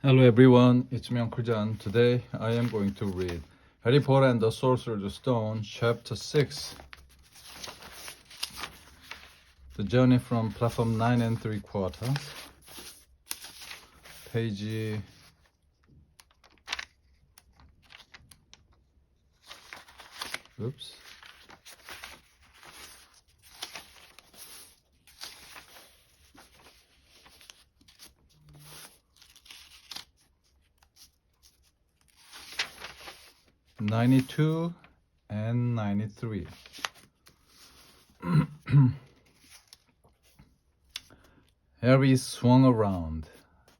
Hello everyone, it's me Uncle John. Today I am going to read Harry Potter and the Sorcerer's Stone, Chapter 6. The Journey from Platform 9 and 3/4. Page 92 and 93. Harry swung around.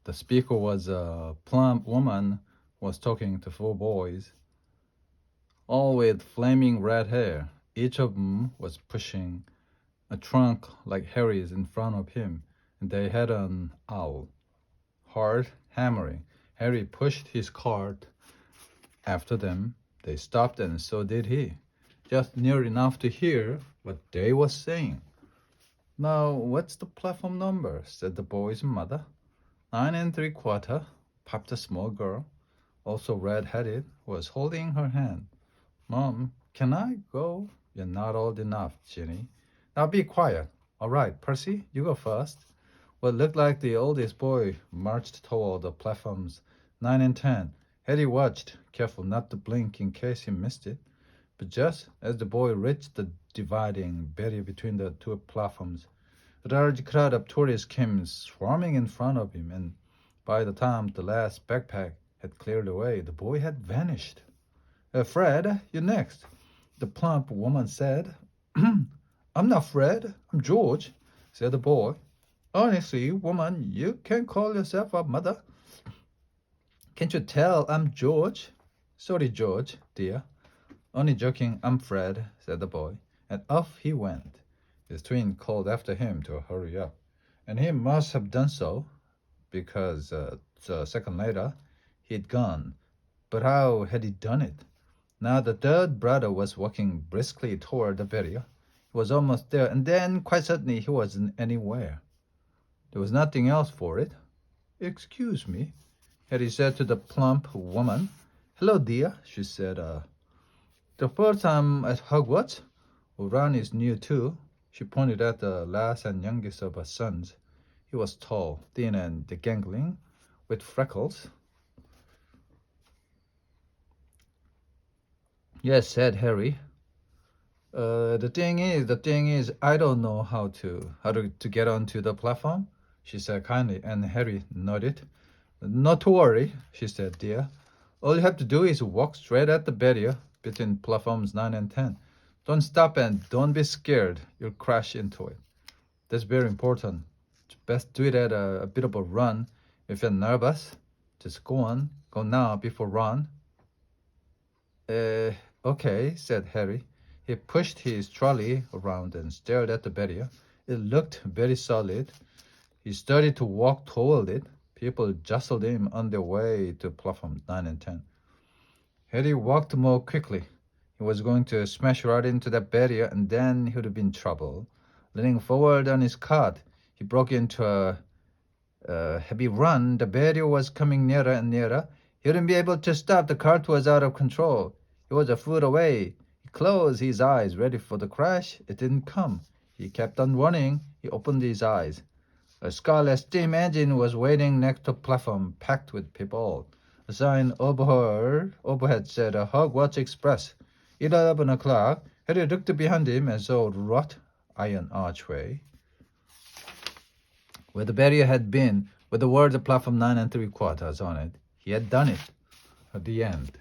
The speaker was a plump woman who was talking to four boys, all with flaming red hair. Each of them was pushing a trunk like Harry's in front of him, and they had an owl. Hard hammering. Harry pushed his cart after them. They stopped, and so did he, just near enough to hear what they were saying. "Now, what's the platform number?" said the boy's mother. 9 and 3/4, popped a small girl, also red-headed, was holding her hand. "Mom, can I go?" "You're not old enough, Ginny." "Now be quiet." "All right, Percy, you go first." What looked like the oldest boy marched toward the platforms 9 and 10. Harry watched, careful not to blink in case he missed it. But just as the boy reached the dividing barrier between the two platforms, a large crowd of tourists came swarming in front of him, and by the time the last backpack had cleared away, the boy had vanished. "Fred, you're next," the plump woman said. "I'm not Fred, I'm George," said the boy. "Honestly, woman, you can't call yourself a mother. Can't you tell I'm George?" "Sorry, George, dear. Only joking, I'm Fred," said the boy, and off he went. His twin called after him to hurry up, and he must have done so, because a second later he'd gone. But how had he done it? Now the third brother was walking briskly toward the barrier. He was almost there, and then quite suddenly he wasn't anywhere. There was nothing else for it. "Excuse me," Harry said to the plump woman. "Hello, dear," she said. "The first time at Hogwarts?" "Ron is new too." She pointed at the last and youngest of her sons. He was tall, thin, and gangling, with freckles. "Yes," said Harry. The thing is, I don't know how to get onto the platform," she said kindly, and Harry nodded. "Not to worry," she said, "dear. All you have to do is walk straight at the barrier between platforms 9 and 10. Don't stop and don't be scared. You'll crash into it. That's very important. Best do it at a bit of a run. If you're nervous, just go on. Go now before run." Okay," said Harry. He pushed his trolley around and stared at the barrier. It looked very solid. He started to walk toward it. People jostled him on their way to platforms 9 and 10. Harry walked more quickly. He was going to smash right into that barrier, and then he would be in trouble. Leaning forward on his cart, he broke into a heavy run. The barrier was coming nearer and nearer. He wouldn't be able to stop. The cart was out of control. He was a foot away. He closed his eyes, ready for the crash. It didn't come. He kept on running. He opened his eyes. A scarlet steam engine was waiting next to a platform packed with people. A sign overhead said Hogwarts Express. 11 o'clock. Harry looked behind him and saw a wrought iron archway where the barrier had been, with the word platform 9 and 3/4 on it. He had done it. At the end.